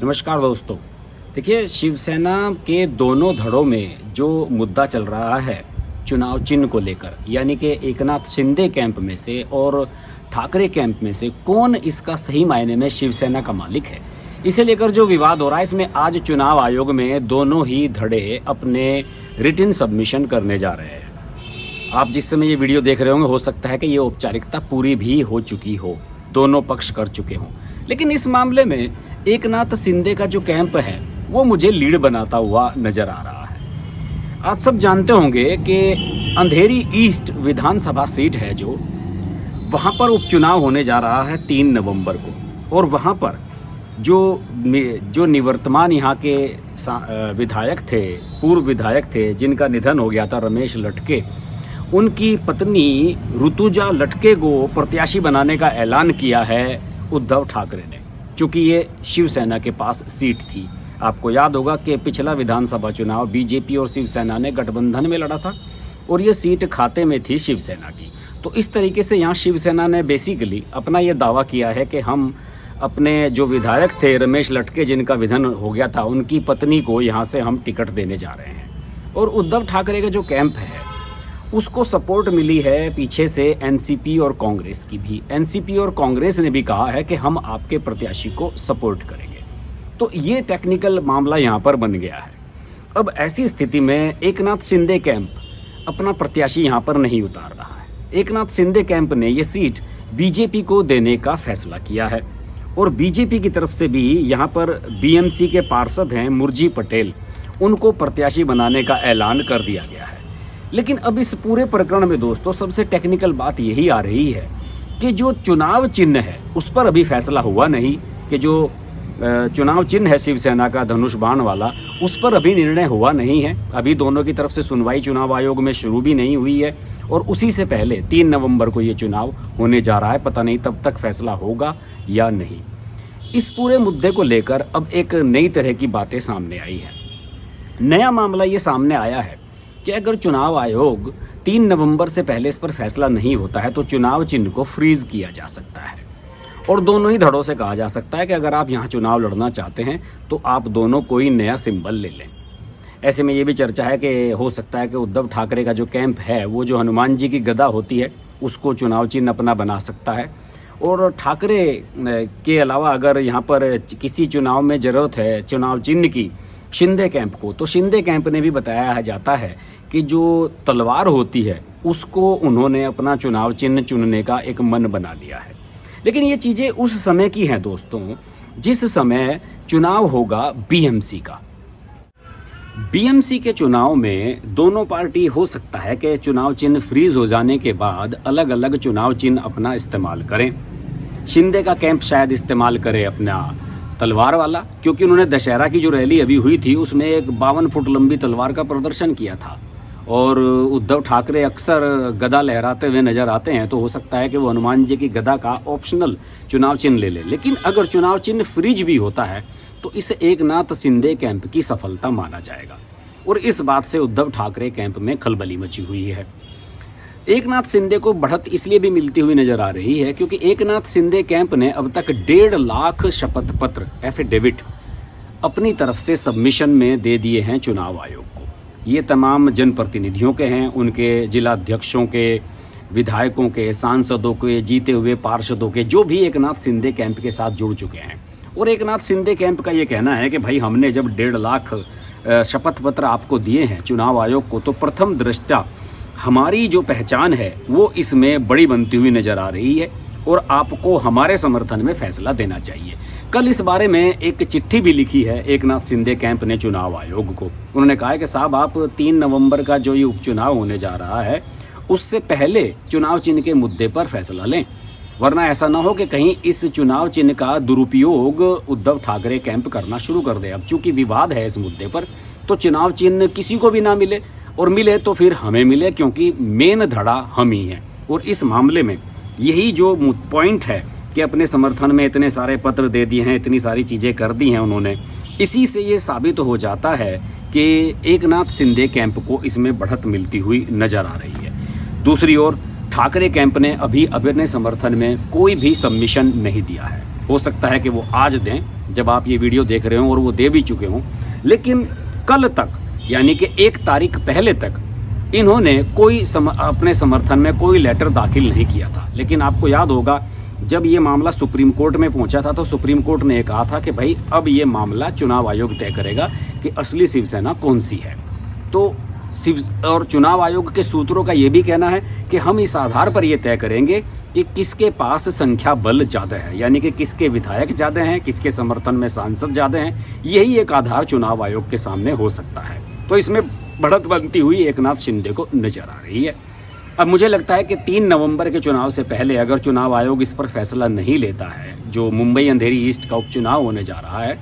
नमस्कार दोस्तों। देखिए, शिवसेना के दोनों धड़ों में जो मुद्दा चल रहा है चुनाव चिन्ह को लेकर, यानी कि एकनाथ शिंदे कैंप में से और ठाकरे कैंप में से कौन इसका सही मायने में शिवसेना का मालिक है, इसे लेकर जो विवाद हो रहा है, इसमें आज चुनाव आयोग में दोनों ही धड़े अपने रिटन सबमिशन करने जा रहे हैं। आप जिस समय ये वीडियो देख रहे होंगे, हो सकता है कि ये औपचारिकता पूरी भी हो चुकी हो, दोनों पक्ष कर चुके हों, लेकिन इस मामले में एकनाथ शिंदे का जो कैंप है वो मुझे लीड बनाता हुआ नजर आ रहा है। आप सब जानते होंगे कि अंधेरी ईस्ट विधानसभा सीट है जो, वहां पर उपचुनाव होने जा रहा है 3 नवंबर को, और वहां पर जो निवर्तमान यहाँ के विधायक थे, पूर्व विधायक थे जिनका निधन हो गया था, रमेश लटके, उनकी पत्नी ऋतुजा लटके को प्रत्याशी बनाने का ऐलान किया है उद्धव ठाकरे ने, क्योंकि ये शिवसेना के पास सीट थी। आपको याद होगा कि पिछला विधानसभा चुनाव बीजेपी और शिवसेना ने गठबंधन में लड़ा था और ये सीट खाते में थी शिवसेना की। तो इस तरीके से यहाँ शिवसेना ने बेसिकली अपना ये दावा किया है कि हम अपने जो विधायक थे रमेश लटके, जिनका निधन हो गया था, उनकी पत्नी को यहाँ से हम टिकट देने जा रहे हैं। और उद्धव ठाकरे का जो कैंप है उसको सपोर्ट मिली है पीछे से एनसीपी और कांग्रेस की भी। एनसीपी और कांग्रेस ने भी कहा है कि हम आपके प्रत्याशी को सपोर्ट करेंगे। तो ये टेक्निकल मामला यहाँ पर बन गया है। अब ऐसी स्थिति में एकनाथ शिंदे कैंप अपना प्रत्याशी यहाँ पर नहीं उतार रहा है। एकनाथ शिंदे कैंप ने ये सीट बीजेपी को देने का फैसला किया है और बीजेपी की तरफ से भी यहाँ पर बीएमसी के पार्षद हैं मुरजी पटेल, उनको प्रत्याशी बनाने का ऐलान कर दिया गया है। लेकिन अब इस पूरे प्रकरण में दोस्तों सबसे टेक्निकल बात यही आ रही है कि जो चुनाव चिन्ह है उस पर अभी फैसला हुआ नहीं, कि जो चुनाव चिन्ह है शिवसेना का धनुष बाण वाला, उस पर अभी निर्णय हुआ नहीं है। अभी दोनों की तरफ से सुनवाई चुनाव आयोग में शुरू भी नहीं हुई है और उसी से पहले 3 नवंबर को ये चुनाव होने जा रहा है। पता नहीं तब तक फैसला होगा या नहीं। इस पूरे मुद्दे को लेकर अब एक नई तरह की बातें सामने आई है। नया मामला ये सामने आया है कि अगर चुनाव आयोग 3 नवंबर से पहले इस पर फैसला नहीं होता है तो चुनाव चिन्ह को फ्रीज किया जा सकता है और दोनों ही धड़ों से कहा जा सकता है कि अगर आप यहाँ चुनाव लड़ना चाहते हैं तो आप दोनों कोई नया सिंबल ले लें। ऐसे में ये भी चर्चा है कि हो सकता है कि उद्धव ठाकरे का जो कैंप है वो जो हनुमान जी की गदा होती है उसको चुनाव चिन्ह अपना बना सकता है। और ठाकरे के अलावा अगर यहाँ पर किसी चुनाव में ज़रूरत है चुनाव चिन्ह की शिंदे कैंप को, तो शिंदे कैंप ने भी बताया जाता है कि जो तलवार होती है उसको उन्होंने अपना चुनाव चिन्ह चुनने का एक मन बना लिया है। लेकिन ये चीज़ें उस समय की हैं दोस्तों जिस समय चुनाव होगा बीएमसी का। बीएमसी के चुनाव में दोनों पार्टी हो सकता है कि चुनाव चिन्ह फ्रीज हो जाने के बाद अलग अलग चुनाव चिन्ह अपना इस्तेमाल करें। शिंदे का कैंप शायद इस्तेमाल करे अपना तलवार वाला, क्योंकि उन्होंने दशहरा की जो रैली अभी हुई थी उसमें एक 52 फुट लंबी तलवार का प्रदर्शन किया था और उद्धव ठाकरे अक्सर गदा लहराते हुए नजर आते हैं, तो हो सकता है कि वो हनुमान जी की गदा का ऑप्शनल चुनाव चिन्ह ले ले। लेकिन अगर चुनाव चिन्ह फ्रीज भी होता है तो इसे एकनाथ शिंदे कैंप की सफलता माना जाएगा और इस बात से उद्धव ठाकरे कैंप में खलबली मची हुई है। एकनाथ शिंदे को बढ़त इसलिए भी मिलती हुई नजर आ रही है क्योंकि एकनाथ शिंदे कैंप ने अब तक 1.5 लाख शपथ पत्र एफिडेविट अपनी तरफ से सबमिशन में दे दिए हैं चुनाव आयोग को। ये तमाम जनप्रतिनिधियों के हैं, उनके जिला अध्यक्षों के, विधायकों के, सांसदों के, जीते हुए पार्षदों के, जो भी एकनाथ शिंदे कैंप के साथ जुड़ चुके हैं। और एकनाथ शिंदे कैंप का ये कहना है कि भाई हमने जब 1.5 लाख शपथ पत्र आपको दिए हैं चुनाव आयोग को, तो प्रथम दृष्टया हमारी जो पहचान है वो इसमें बड़ी बनती हुई नजर आ रही है और आपको हमारे समर्थन में फैसला देना चाहिए। कल इस बारे में एक चिट्ठी भी लिखी है एकनाथ शिंदे कैंप ने चुनाव आयोग को। उन्होंने कहा है कि साहब, आप 3 नवंबर का जो ये उपचुनाव होने जा रहा है उससे पहले चुनाव चिन्ह के मुद्दे पर फैसला लें, वरना ऐसा ना हो कि कहीं इस चुनाव चिन्ह का दुरुपयोग उद्धव ठाकरे कैंप करना शुरू कर दे। अब चूंकि विवाद है इस मुद्दे पर, तो चुनाव चिन्ह किसी को भी ना मिले और मिले तो फिर हमें मिले, क्योंकि मेन धड़ा हम ही हैं। और इस मामले में यही जो पॉइंट है कि अपने समर्थन में इतने सारे पत्र दे दिए हैं, इतनी सारी चीज़ें कर दी हैं उन्होंने, इसी से ये साबित हो जाता है कि एकनाथ शिंदे कैंप को इसमें बढ़त मिलती हुई नजर आ रही है। दूसरी ओर ठाकरे कैंप ने अभी अपने समर्थन में कोई भी सबमिशन नहीं दिया है। हो सकता है कि वो आज दें जब आप ये वीडियो देख रहे हो और वो दे भी चुके हों, लेकिन कल तक यानी कि 1 तारीख पहले तक इन्होंने अपने समर्थन में कोई लेटर दाखिल नहीं किया था। लेकिन आपको याद होगा जब ये मामला सुप्रीम कोर्ट में पहुंचा था तो सुप्रीम कोर्ट ने कहा था कि भाई अब ये मामला चुनाव आयोग तय करेगा कि असली शिवसेना कौन सी है। तो और चुनाव आयोग के सूत्रों का ये भी कहना है कि हम इस आधार पर ये तय करेंगे कि किसके पास संख्या बल ज़्यादा है, यानी कि किसके विधायक ज़्यादा हैं, किसके समर्थन में सांसद ज़्यादा हैं। यही एक आधार चुनाव आयोग के सामने हो सकता है। तो इसमें बढ़त बनती हुई एकनाथ शिंदे को नजर आ रही है। अब मुझे लगता है कि 3 नवंबर के चुनाव से पहले अगर चुनाव आयोग इस पर फैसला नहीं लेता है, जो मुंबई अंधेरी ईस्ट का उपचुनाव होने जा रहा है,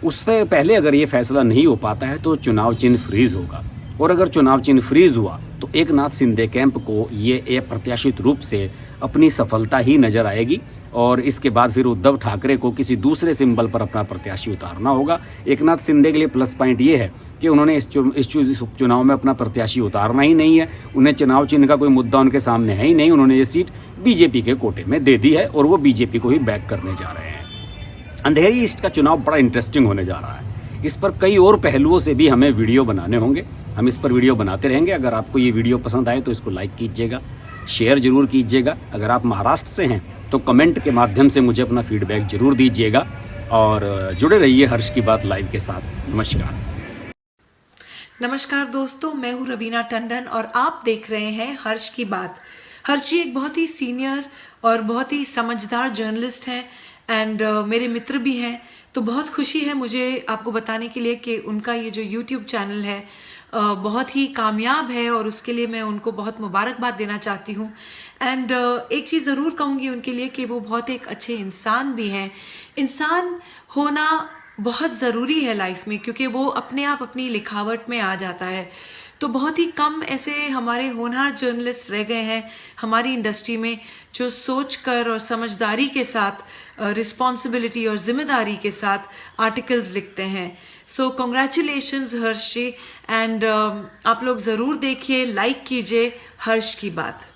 उससे पहले अगर ये फैसला नहीं हो पाता है तो चुनाव चिन्ह फ्रीज होगा। और अगर चुनाव चिन्ह फ्रीज हुआ तो एकनाथ शिंदे कैंप को ये अप्रत्याशित रूप से अपनी सफलता ही नजर आएगी और इसके बाद फिर उद्धव ठाकरे को किसी दूसरे सिंबल पर अपना प्रत्याशी उतारना होगा। एकनाथ शिंदे के लिए प्लस पॉइंट ये है कि उन्होंने इस चुनाव में अपना प्रत्याशी उतारना ही नहीं है। उन्हें चुनाव चिन्ह का कोई मुद्दा उनके सामने है ही नहीं। उन्होंने ये सीट बीजेपी के कोटे में दे दी है और वो बीजेपी को ही बैक करने जा रहे हैं। अंधेरी ईस्ट का चुनाव बड़ा इंटरेस्टिंग होने जा रहा है। इस पर कई और पहलुओं से भी हमें वीडियो बनाने होंगे। हम इस पर वीडियो बनाते रहेंगे। अगर आपको ये वीडियो पसंद आए तो इसको लाइक कीजिएगा, शेयर जरूर कीजिएगा। अगर आप महाराष्ट्र से हैं तो कमेंट के माध्यम से मुझे अपना फीडबैक जरूर दीजिएगा और जुड़े रहिए हर्ष की बात लाइव के साथ। नमस्कार। नमस्कार दोस्तों, मैं हूँ रवीना टंडन और आप देख रहे हैं हर्ष की बात। हर्ष जी एक बहुत ही सीनियर और बहुत ही समझदार जर्नलिस्ट हैं एंड मेरे मित्र भी हैं। तो बहुत खुशी है मुझे आपको बताने के लिए कि उनका ये जो YouTube चैनल है बहुत ही कामयाब है और उसके लिए मैं उनको बहुत मुबारकबाद देना चाहती हूँ। एंड एक चीज़ ज़रूर कहूँगी उनके लिए कि वो बहुत एक अच्छे इंसान भी हैं। इंसान होना बहुत ज़रूरी है लाइफ में, क्योंकि वो अपने आप अपनी लिखावट में आ जाता है। तो बहुत ही कम ऐसे हमारे होनहार जर्नलिस्ट रह गए हैं हमारी इंडस्ट्री में जो सोचकर और समझदारी के साथ, रिस्पॉन्सिबिलिटी और जिम्मेदारी के साथ आर्टिकल्स लिखते हैं। सो कॉन्ग्रेचुलेशंस हर्ष जी एंड आप लोग ज़रूर देखिए, लाइक कीजिए हर्ष की बात।